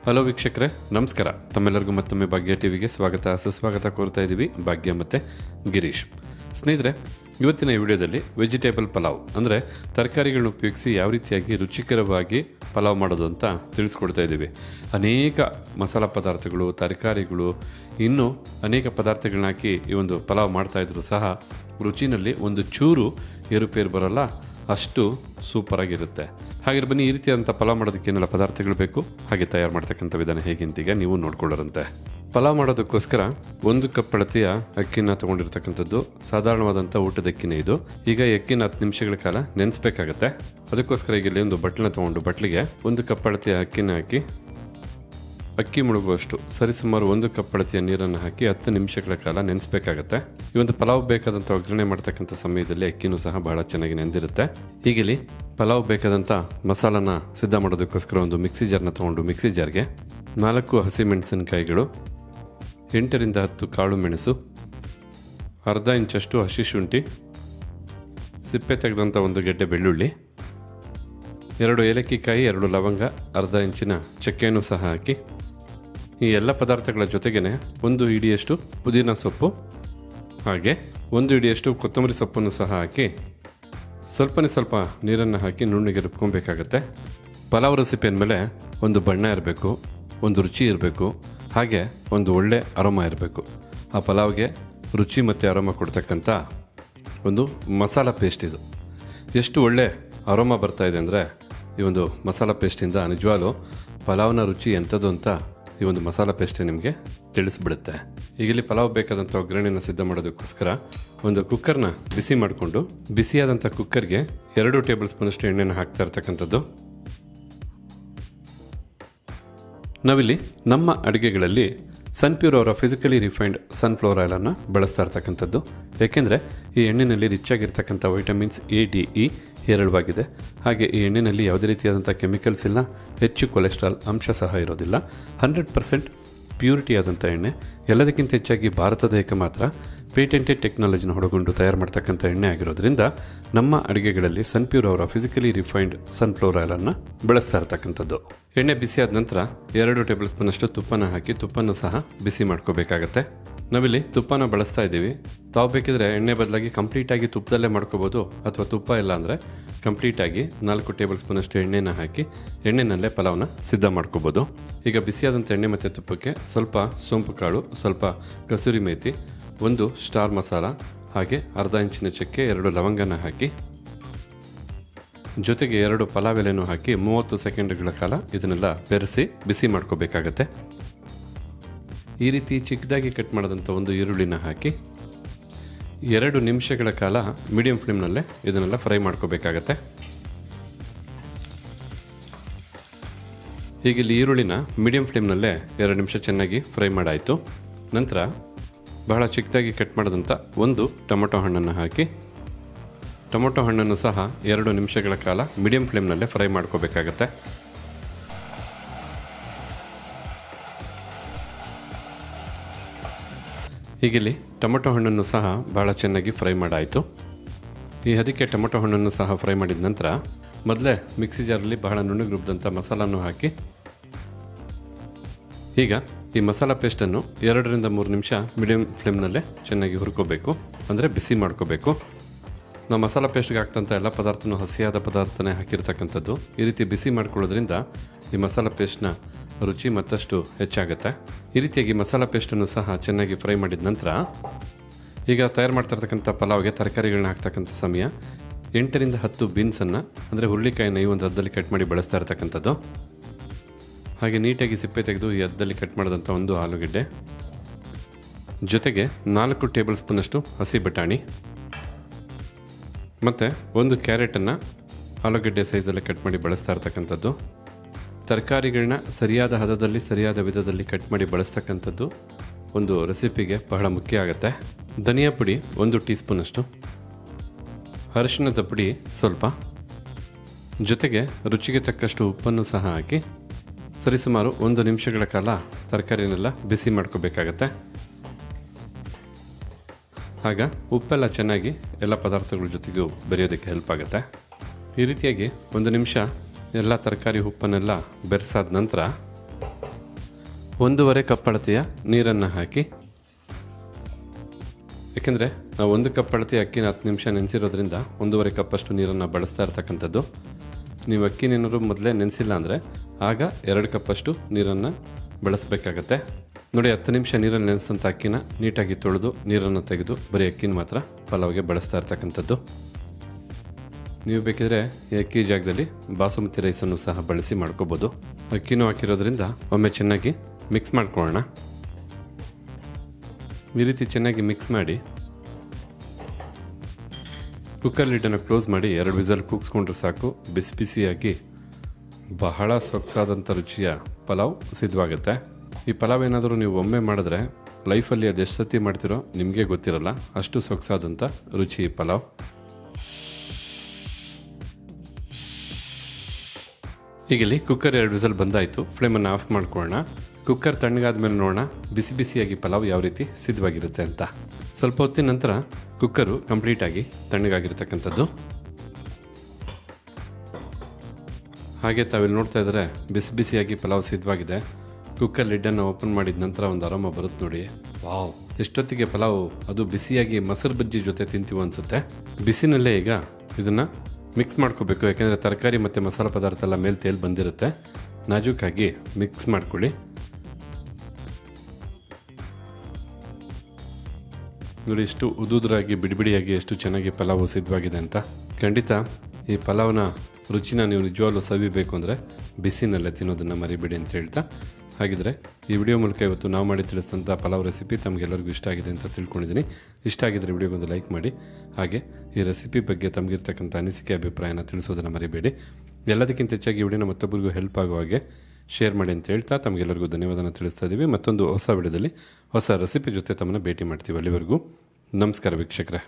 Hello ವೀಕ್ಷಕರೇ, ನಮಸ್ಕಾರ. ತಮ್ಮೆಲ್ಲರಿಗೂ ಮತ್ತೊಮ್ಮೆ ಭಾಗ್ಯ ಟಿವಿಗೆ ಸ್ವಾಗತ ಸುಸ್ವಾಗತ ಕೋರ್ತಾ ಇದ್ದೀವಿ. ಭಾಗ್ಯ ಮತ್ತು ಗಿರೀಶ್. ಸ್ನೇಹಿತರೆ, ಇವತ್ತಿನ ಈ ವಿಡಿಯೋದಲ್ಲಿ ವೆಜಿಟೇಬಲ್ ಪಲಾವ್ ಅಂದರೆ ತರಕಾರಿಗಳನ್ನ ಉಪಯೋಗಿಸಿ ಯಾವ ರೀತಿಯಾಗಿ ರುಚಿಕರವಾಗಿ ಪಲಾವ್ ಮಾಡೋದು ಅಂತ ತಿಳಿಸ್ಕೊಡ್ತಾ ಇದ್ದೀವಿ. ಅನೇಕ ಮಸಾಲ ಪದಾರ್ಥಗಳು, ತರಕಾರಿಗಳು, ಇನ್ನೂ ಅನೇಕ ಪದಾರ್ಥಗಳನ್ನ ಹಾಕಿ ಈ ಒಂದು ಪಲಾವ್ ಮಾಡ್ತಾಯಿದ್ರು ಸಹ ರುಚಿನಲ್ಲಿ ಒಂದು ಚೂರು ಏರುಪೇರು ಬರೋಲ್ಲ, ಅಷ್ಟು ಸೂಪರಾಗಿರುತ್ತೆ. ಹಾಗೆ ಬನ್ನಿ, ಈ ರೀತಿಯಾದಂಥ ಪಲಾವ್ ಮಾಡೋದಕ್ಕೆ ಏನೆಲ್ಲ ಪದಾರ್ಥಗಳು ಬೇಕು, ಹಾಗೆ ತಯಾರು ಮಾಡ್ತಕ್ಕಂಥ ವಿಧಾನ ಹೇಗಿಂತೀಗ ನೀವು ನೋಡ್ಕೊಳ್ಳೋರಂತೆ. ಪಲಾವ್ ಮಾಡೋದಕ್ಕೋಸ್ಕರ 1 ಕಪ್ ಅಳತೆಯ ಅಕ್ಕಿನ ತೊಗೊಂಡಿರ್ತಕ್ಕಂಥದ್ದು. ಸಾಧಾರಣವಾದಂಥ ಊಟದ ಅಕ್ಕಿನೇ ಇದು. ಈಗ ಈ ಅಕ್ಕಿನ 10 ನಿಮಿಷಗಳ ಕಾಲ ನೆನೆಸ್ಬೇಕಾಗತ್ತೆ. ಅದಕ್ಕೋಸ್ಕರ ಈಗ ಇಲ್ಲಿ ಒಂದು ಬಟ್ಲನ್ನ ತೊಗೊಂಡು ಬಟ್ಲಿಗೆ 1 ಕಪ್ ಅಳತೆಯ ಅಕ್ಕಿನ ಹಾಕಿ ಅಕ್ಕಿ ಮುಳುಗುವಷ್ಟು ಸರಿಸುಮಾರು 1 ಕಪ್ ಅಳತೆಯ ನೀರನ್ನು ಹಾಕಿ 10 ನಿಮಿಷಗಳ ಕಾಲ ನೆನೆಸಬೇಕಾಗತ್ತೆ. ಈ ಒಂದು ಪಲಾವ್ ಬೇಕಾದಂಥ ಒಗ್ಗರಣೆ ಮಾಡ್ತಕ್ಕಂಥ ಸಮಯದಲ್ಲಿ ಅಕ್ಕಿನೂ ಸಹ ಬಹಳ ಚೆನ್ನಾಗಿ ನೆಂದಿರುತ್ತೆ. ಹೀಗಿಲ್ಲಿ ಪಲಾವ್ ಬೇಕಾದಂಥ ಮಸಾಲನ ಸಿದ್ಧ ಮಾಡೋದಕ್ಕೋಸ್ಕರ ಒಂದು ಮಿಕ್ಸಿ ಜಾರ್ನ ತೊಗೊಂಡು ಮಿಕ್ಸಿ ಜಾರ್ಗೆ 4 ಹಸಿಮೆಣಸಿನಕಾಯಿಗಳು, 8 ರಿಂದ 10 ಕಾಳು ಮೆಣಸು, ಅರ್ಧ ಇಂಚಷ್ಟು ಹಸಿ ಶುಂಠಿ, ಸಿಪ್ಪೆ ತೆಗೆದಂಥ 1 ಗೆಡ್ಡೆ ಬೆಳ್ಳುಳ್ಳಿ, 2 ಏಲಕ್ಕಿಕಾಯಿ, 2 ಲವಂಗ, ಅರ್ಧ ಇಂಚಿನ ಚಕ್ಕೆಯನ್ನು ಸಹ ಹಾಕಿ ಈ ಎಲ್ಲ ಪದಾರ್ಥಗಳ ಜೊತೆಗೇ 1 ಹಿಡಿಯಷ್ಟು ಪುದೀನ ಸೊಪ್ಪು, ಹಾಗೆ 1 ಹಿಡಿಯಷ್ಟು ಕೊತ್ತಂಬರಿ ಸೊಪ್ಪನ್ನು ಸಹ ಹಾಕಿ ಸ್ವಲ್ಪ ನೀರನ್ನು ಹಾಕಿ ನುಣ್ಣಗೆ ರುಬ್ಕೊಬೇಕಾಗತ್ತೆ. ಪಲಾವ್ ರೆಸಿಪಿ ಅಂದಮೇಲೆ ಒಂದು ಬಣ್ಣ ಇರಬೇಕು, ಒಂದು ರುಚಿ ಇರಬೇಕು, ಹಾಗೆ ಒಂದು ಒಳ್ಳೆ ಅರೋಮ ಇರಬೇಕು. ಆ ಪಲಾವ್ಗೆ ರುಚಿ ಮತ್ತು ಅರೋಮ ಕೊಡ್ತಕ್ಕಂಥ ಒಂದು ಮಸಾಲ ಪೇಸ್ಟ್ ಇದು. ಎಷ್ಟು ಒಳ್ಳೆ ಅರೋಮ ಬರ್ತಾ ಇದೆ ಅಂದರೆ ಈ ಒಂದು ಮಸಾಲ ಪೇಸ್ಟಿಂದ ನಿಜವಾಗ್ಲೂ ಪಲಾವ್ನ ರುಚಿ ಎಂಥದ್ದು ಅಂತ ಈ ಒಂದು ಮಸಾಲ ಪೇಸ್ಟೇ ನಿಮಗೆ ತಿಳಿಸ್ಬಿಡುತ್ತೆ. ಈಗ ಇಲ್ಲಿ ಪಲಾವ್ ಬೇಕಾದಂಥ ಒಗ್ಗರಣೆನ ಸಿದ್ಧ ಮಾಡೋದಕ್ಕೋಸ್ಕರ ಒಂದು ಕುಕ್ಕರ್ನ ಬಿಸಿ ಮಾಡಿಕೊಂಡು ಬಿಸಿಯಾದಂಥ ಕುಕ್ಕರ್ಗೆ 2 ಟೇಬಲ್ ಸ್ಪೂನಷ್ಟು ಎಣ್ಣೆನ ಹಾಕ್ತಾ ಇರ್ತಕ್ಕಂಥದ್ದು. ನಾವಿಲ್ಲಿ ನಮ್ಮ ಅಡುಗೆಗಳಲ್ಲಿ ಸನ್ಪ್ಯೂರ್ ಅವರ ಫಿಸಿಕಲಿ ರಿಫೈನ್ಡ್ ಸನ್ಫ್ಲವರ್ ಆಯಿಲನ್ನು ಬಳಸ್ತಾ ಇರ್ತಕ್ಕಂಥದ್ದು. ಏಕೆಂದರೆ ಈ ಎಣ್ಣೆಯಲ್ಲಿ ರಿಚ್ ಆಗಿರ್ತಕ್ಕಂಥ ವೈಟಮಿನ್ಸ್ A, D, E ಹೇರಳವಾಗಿದೆ. ಹಾಗೆ ಈ ಎಣ್ಣೆಯಲ್ಲಿ ಯಾವುದೇ ರೀತಿಯಾದಂಥ ಕೆಮಿಕಲ್ಸ್ ಇಲ್ಲ, ಹೆಚ್ಚು ಕೊಲೆಸ್ಟ್ರಾಲ್ ಅಂಶ ಸಹ ಇರೋದಿಲ್ಲ. 100% ಪ್ಯೂರಿಟಿ ಆದಂಥ ಎಣ್ಣೆ. ಎಲ್ಲದಕ್ಕಿಂತ ಹೆಚ್ಚಾಗಿ ಭಾರತ ದೇಶಕ್ಕೆ ಮಾತ್ರ ಪೇಟೆಂಟೆಡ್ ಟೆಕ್ನಾಲಜಿನ ಹೊಡಗೊಂಡು ತಯಾರು ಮಾಡ್ತಕ್ಕಂಥ ಎಣ್ಣೆ ಆಗಿರೋದ್ರಿಂದ ನಮ್ಮ ಅಡುಗೆಗಳಲ್ಲಿ ಸನ್ಪ್ಯೂರ್ ಅವರ ಫಿಸಿಕಲಿ ರಿಫೈನ್ಡ್ ಸನ್ಫ್ಲವರ್ ಆಯಿಲನ್ನು ಬಳಸ್ತಾ ಇರ್ತಕ್ಕಂಥದ್ದು. ಎಣ್ಣೆ ಬಿಸಿಯಾದ ನಂತರ 2 ಟೇಬಲ್ ಸ್ಪೂನಷ್ಟು ತುಪ್ಪನ ಹಾಕಿ ತುಪ್ಪನೂ ಸಹ ಬಿಸಿ ಮಾಡ್ಕೋಬೇಕಾಗತ್ತೆ. ನಾವಿಲ್ಲಿ ತುಪ್ಪನ ಬಳಸ್ತಾ ಇದ್ದೀವಿ. ತಾವು ಬೇಕಿದ್ರೆ ಎಣ್ಣೆ ಬದಲಾಗಿ ಕಂಪ್ಲೀಟಾಗಿ ತುಪ್ಪದಲ್ಲೇ ಮಾಡ್ಕೋಬೋದು, ಅಥವಾ ತುಪ್ಪ ಇಲ್ಲ ಅಂದರೆ ಕಂಪ್ಲೀಟಾಗಿ 4 ಟೇಬಲ್ ಸ್ಪೂನಷ್ಟು ಎಣ್ಣೆನ ಹಾಕಿ ಎಣ್ಣೆನಲ್ಲೇ ಪಲಾವ್ನ ಸಿದ್ಧ ಮಾಡ್ಕೋಬೋದು. ಈಗ ಬಿಸಿಯಾದಂಥ ಎಣ್ಣೆ ಮತ್ತು ತುಪ್ಪಕ್ಕೆ ಸ್ವಲ್ಪ ಸೋಂಪು ಕಾಳು, ಸ್ವಲ್ಪ ಕಸೂರಿ ಮೇಥಿ, 1 ಸ್ಟಾರ್ ಮಸಾಲ, ಹಾಗೆ ಅರ್ಧ ಇಂಚಿನ ಚಕ್ಕೆ, 2 ಲವಂಗನ ಹಾಕಿ ಜೊತೆಗೆ 2 ಪಲಾವ್ ಎಲೆನೂ ಹಾಕಿ 30 ಸೆಕೆಂಡ್ಗಳ ಕಾಲ ಇದನ್ನೆಲ್ಲ ಬೆರೆಸಿ ಬಿಸಿ ಮಾಡ್ಕೋಬೇಕಾಗತ್ತೆ. ಈ ರೀತಿ ಚಿಕ್ಕದಾಗಿ ಕಟ್ ಮಾಡಿದಂಥ 1 ಈರುಳ್ಳಿನ ಹಾಕಿ 2 ನಿಮಿಷಗಳ ಕಾಲ ಮೀಡಿಯಂ ಫ್ಲೇಮ್ನಲ್ಲೇ ಇದನ್ನೆಲ್ಲ ಫ್ರೈ ಮಾಡ್ಕೋಬೇಕಾಗತ್ತೆ. ಹೀಗಿಲ್ಲಿ ಈರುಳ್ಳಿನ ಮೀಡಿಯಂ ಫ್ಲೇಮ್ನಲ್ಲೇ 2 ನಿಮಿಷ ಚೆನ್ನಾಗಿ ಫ್ರೈ ಮಾಡಾಯಿತು. ನಂತರ ಬಹಳ ಚಿಕ್ಕದಾಗಿ ಕಟ್ ಮಾಡಿದಂಥ 1 ಟೊಮೊಟೊ ಹಣ್ಣನ್ನು ಹಾಕಿ ಟೊಮೊಟೊ ಹಣ್ಣನ್ನು ಸಹ 2 ನಿಮಿಷಗಳ ಕಾಲ ಮೀಡಿಯಂ ಫ್ಲೇಮ್ನಲ್ಲೇ ಫ್ರೈ ಮಾಡ್ಕೋಬೇಕಾಗತ್ತೆ. ಹೀಗಿಲ್ಲಿ ಟೊಮೊಟೊ ಹಣ್ಣನ್ನು ಸಹ ಭಾಳ ಚೆನ್ನಾಗಿ ಫ್ರೈ ಮಾಡಾಯಿತು. ಈ ಅದಕ್ಕೆ ಟೊಮೊಟೊ ಹಣ್ಣನ್ನು ಸಹ ಫ್ರೈ ಮಾಡಿದ ನಂತರ ಮೊದಲೇ ಮಿಕ್ಸಿ ಜಾರಲ್ಲಿ ಬಹಳ ನುಣ್ಣಗೆ ರುಬ್ಬಿದಂಥ ಮಸಾಲನ್ನು ಹಾಕಿ ಈಗ ಈ ಮಸಾಲ ಪೇಸ್ಟನ್ನು 2 ರಿಂದ 3 ನಿಮಿಷ ಮೀಡಿಯಂ ಫ್ಲೇಮ್ನಲ್ಲೇ ಚೆನ್ನಾಗಿ ಹುರ್ಕೋಬೇಕು, ಅಂದರೆ ಬಿಸಿ ಮಾಡ್ಕೋಬೇಕು. ನಾವು ಮಸಾಲ ಪೇಸ್ಟ್ಗೆ ಹಾಕ್ತಂಥ ಎಲ್ಲ ಪದಾರ್ಥನೂ ಹಸಿಯಾದ ಪದಾರ್ಥನೇ ಹಾಕಿರ್ತಕ್ಕಂಥದ್ದು. ಈ ರೀತಿ ಬಿಸಿ ಮಾಡ್ಕೊಳ್ಳೋದ್ರಿಂದ ಈ ಮಸಾಲ ಪೇಸ್ಟ್ನ ರುಚಿ ಮತ್ತಷ್ಟು ಹೆಚ್ಚಾಗುತ್ತೆ. ಈ ರೀತಿಯಾಗಿ ಮಸಾಲ ಪೇಸ್ಟನ್ನು ಸಹ ಚೆನ್ನಾಗಿ ಫ್ರೈ ಮಾಡಿದ ನಂತರ ಈಗ ತಯಾರು ಮಾಡ್ತಾ ಇರ್ತಕ್ಕಂಥ ಪಲಾವ್ಗೆ ತರಕಾರಿಗಳನ್ನ ಹಾಕ್ತಕ್ಕಂಥ ಸಮಯ 8 ರಿಂದ 10 ಬೀನ್ಸನ್ನು, ಅಂದರೆ ಹುರುಳಿಕಾಯಿನ ಈ ಒಂದು ಹದ್ದಲ್ಲಿ ಕಟ್ ಮಾಡಿ ಬಳಸ್ತಾ ಇರ್ತಕ್ಕಂಥದ್ದು. ಹಾಗೆ ನೀಟಾಗಿ ಸಿಪ್ಪೆ ತೆಗೆದು ಈ ಹದ್ದಲ್ಲಿ ಕಟ್ ಮಾಡಿದಂಥ 1 ಆಲೂಗೆಡ್ಡೆ, ಜೊತೆಗೆ 4 ಟೇಬಲ್ ಸ್ಪೂನಷ್ಟು ಹಸಿ ಬಟಾಣಿ ಮತ್ತು 1 ಕ್ಯಾರೆಟನ್ನು ಆಲೂಗೆಡ್ಡೆ ಸೈಜಲ್ಲಿ ಕಟ್ ಮಾಡಿ ಬಳಸ್ತಾ ಇರ್ತಕ್ಕಂಥದ್ದು. ತರಕಾರಿಗಳನ್ನ ಸರಿಯಾದ ಹದದಲ್ಲಿ ಸರಿಯಾದ ವಿಧದಲ್ಲಿ ಕಟ್ ಮಾಡಿ ಬಳಸ್ತಕ್ಕಂಥದ್ದು ಒಂದು ರೆಸಿಪಿಗೆ ಬಹಳ ಮುಖ್ಯ ಆಗುತ್ತೆ. ಧನಿಯಾ ಪುಡಿ 1 ಟೀ ಸ್ಪೂನಷ್ಟು, ಅರಿಶಿಣದ ಪುಡಿ ಸ್ವಲ್ಪ, ಜೊತೆಗೆ ರುಚಿಗೆ ತಕ್ಕಷ್ಟು ಉಪ್ಪನ್ನು ಸಹ ಹಾಕಿ ಸರಿಸುಮಾರು 1 ನಿಮಿಷಗಳ ಕಾಲ ತರಕಾರಿನೆಲ್ಲ ಬಿಸಿ ಮಾಡ್ಕೋಬೇಕಾಗತ್ತೆ. ಆಗ ಉಪ್ಪೆಲ್ಲ ಚೆನ್ನಾಗಿ ಎಲ್ಲ ಪದಾರ್ಥಗಳ ಜೊತೆಗೂ ಬೆರೆಯೋದಕ್ಕೆ ಹೆಲ್ಪ್ ಆಗುತ್ತೆ. ಈ ರೀತಿಯಾಗಿ 1 ನಿಮಿಷ ಎಲ್ಲ ತರಕಾರಿ ಉಪ್ಪನ್ನೆಲ್ಲ ಬೆರೆಸಾದ ನಂತರ 1.5 ಕಪ್ ಅಳತೆಯ ನೀರನ್ನು ಹಾಕಿ. ಏಕೆಂದರೆ ನಾವು 1 ಕಪ್ ಅಳತೆಯ ಅಕ್ಕಿನ 10 ನಿಮಿಷ ನೆನೆಸಿರೋದ್ರಿಂದ 1.5 ಕಪ್ಪಷ್ಟು ನೀರನ್ನು ಬಳಸ್ತಾ ಇರ್ತಕ್ಕಂಥದ್ದು. ನೀವು ಅಕ್ಕಿನೇನಾದ್ರು ಮೊದಲೇ ನೆನೆಸಿಲ್ಲ ಅಂದರೆ ಆಗ 2 ಕಪ್ಪಷ್ಟು ನೀರನ್ನು ಬಳಸಬೇಕಾಗತ್ತೆ. ನೋಡಿ, 10 ನಿಮಿಷ ನೀರಲ್ಲಿ ನೆನೆಸಿದಂಥ ಅಕ್ಕಿನ ನೀಟಾಗಿ ತೊಳೆದು ನೀರನ್ನು ತೆಗೆದು ಬರೀ ಅಕ್ಕಿನ ಮಾತ್ರ ಪಲಾವ್ಗೆ ಬಳಸ್ತಾ ಇರ್ತಕ್ಕಂಥದ್ದು. ನೀವು ಬೇಕಿದ್ರೆ ಈ ಅಕ್ಕಿ ಜಾಗದಲ್ಲಿ ಬಾಸುಮತಿ ರೈಸನ್ನು ಸಹ ಬಳಸಿ ಮಾಡ್ಕೋಬೋದು. ಅಕ್ಕಿನೂ ಹಾಕಿರೋದ್ರಿಂದ ಒಮ್ಮೆ ಚೆನ್ನಾಗಿ ಮಿಕ್ಸ್ ಮಾಡ್ಕೊಳ್ಳೋಣ. ಈ ರೀತಿ ಚೆನ್ನಾಗಿ ಮಿಕ್ಸ್ ಮಾಡಿ ಕುಕ್ಕರ್ ಲಿಡ್ಡನ್ನು ಕ್ಲೋಸ್ ಮಾಡಿ 2 ವಿಸಲ್ ಕೂಗಿಸ್ಕೊಂಡ್ರೆ ಸಾಕು. ಬಿಸಿ ಬಿಸಿಯಾಗಿ ಬಹಳ ಸೊಗಸಾದಂಥ ರುಚಿಯ ಪಲಾವ್ ಸಿದ್ಧವಾಗುತ್ತೆ. ಈ ಪಲಾವ್ ಏನಾದರೂ ನೀವು ಒಮ್ಮೆ ಮಾಡಿದ್ರೆ ಲೈಫಲ್ಲಿ ಅದು ಎಷ್ಟು ಸತಿ ಮಾಡ್ತಿರೋ ನಿಮಗೆ ಗೊತ್ತಿರಲ್ಲ, ಅಷ್ಟು ಸೊಗಸಾದಂಥ ರುಚಿ ಈ ಪಲಾವ್. ಈಗಿಲ್ಲಿ ಕುಕ್ಕರ್ 2 ವಿಸಲ್ ಬಂದಾಯಿತು. ಫ್ಲೇಮನ್ನು ಆಫ್ ಮಾಡ್ಕೊಳ್ಳೋಣ. ಕುಕ್ಕರ್ ತಣ್ಣಗಾದ ಮೇಲೆ ನೋಡೋಣ ಬಿಸಿ ಬಿಸಿಯಾಗಿ ಪಲಾವ್ ಯಾವ ರೀತಿ ಸಿದ್ಧವಾಗಿರುತ್ತೆ ಅಂತ. ಸ್ವಲ್ಪ ಹೊತ್ತಿನ ನಂತರ ಕುಕ್ಕರು ಕಂಪ್ಲೀಟಾಗಿ ತಣ್ಣಗಾಗಿರ್ತಕ್ಕಂಥದ್ದು. ಹಾಗೆ ತಾವಿಲ್ಲಿ ನೋಡ್ತಾ ಇದ್ದಾರೆ ಬಿಸಿ ಬಿಸಿಯಾಗಿ ಪಲಾವ್ ಸಿದ್ಧವಾಗಿದೆ. ಕುಕ್ಕರ್ ಲಿಡ್ಡನ್ನು ಓಪನ್ ಮಾಡಿದ ನಂತರ ಒಂದು ಆರಾಮ ಬರುತ್ತೆ ನೋಡಿ. ವಾವ್, ಎಷ್ಟೊತ್ತಿಗೆ ಪಲಾವ್ ಅದು ಬಿಸಿಯಾಗಿ ಮೊಸರು ಬಜ್ಜಿ ಜೊತೆ ತಿಂತೀವಿ ಅನಿಸುತ್ತೆ. ಬಿಸಿನಲ್ಲೇ ಈಗ ಇದನ್ನು ಮಿಕ್ಸ್ ಮಾಡ್ಕೋಬೇಕು, ಯಾಕೆಂದರೆ ತರಕಾರಿ ಮತ್ತು ಮಸಾಲೆ ಪದಾರ್ಥ ಎಲ್ಲ ಮೇಲೆ ತೇಲ್ ಬಂದಿರುತ್ತೆ. ನಾಜೂಕಾಗಿ ಮಿಕ್ಸ್ ಮಾಡ್ಕೊಳ್ಳಿ. ನೋಡಿ, ಇಷ್ಟು ಉದುರಾಗಿ ಬಿಡಿಬಿಡಿಯಾಗಿ ಎಷ್ಟು ಚೆನ್ನಾಗಿ ಪಲಾವು ಸಿದ್ಧವಾಗಿದೆ ಅಂತ. ಖಂಡಿತ ಈ ಪಲಾವ್ನ ರುಚಿನ ನೀವು ನಿಜವಾಗ್ಲೂ ಸವಿಬೇಕು ಅಂದರೆ ಬಿಸಿನಲ್ಲೇ ತಿನ್ನೋದನ್ನು ಮರಿಬೇಡಿ ಅಂತ ಹೇಳ್ತಾ, ಹಾಗಿದ್ರೆ ಈ ವಿಡಿಯೋ ಮೂಲಕ ಇವತ್ತು ನಾವು ಮಾಡಿ ತಿಳಿಸಿದಂಥ ಪಲಾವ್ ರೆಸಿಪಿ ತಮಗೆಲ್ಲರಿಗೂ ಇಷ್ಟ ಆಗಿದೆ ಅಂತ ತಿಳ್ಕೊಂಡಿದ್ದೀನಿ. ಇಷ್ಟ ಆಗಿದ್ದರೆ ವಿಡಿಯೋಗೊಂದು ಲೈಕ್ ಮಾಡಿ. ಹಾಗೆ ಈ ರೆಸಿಪಿ ಬಗ್ಗೆ ತಮಗಿರ್ತಕ್ಕಂಥ ಅನಿಸಿಕೆ ಅಭಿಪ್ರಾಯನ ತಿಳಿಸೋದನ್ನು ಮರಿಬೇಡಿ. ಎಲ್ಲದಕ್ಕಿಂತ ಹೆಚ್ಚಾಗಿ ಈ ವಿಡಿಯೋನ ಮತ್ತೊಬ್ಬರಿಗೂ ಹೆಲ್ಪ್ ಆಗೋ ಹಾಗೆ ಶೇರ್ ಮಾಡಿ ಅಂತ ಹೇಳ್ತಾ ತಮಗೆಲ್ಲರಿಗೂ ಧನ್ಯವಾದನ ತಿಳಿಸ್ತಾ ಇದ್ದೀವಿ. ಮತ್ತೊಂದು ಹೊಸ ವಿಡಿಯೋದಲ್ಲಿ ಹೊಸ ರೆಸಿಪಿ ಜೊತೆ ತಮ್ಮನ್ನು ಭೇಟಿ ಮಾಡ್ತೀವಿ. ಅಲ್ಲಿವರೆಗೂ ನಮಸ್ಕಾರ ವೀಕ್ಷಕರೇ.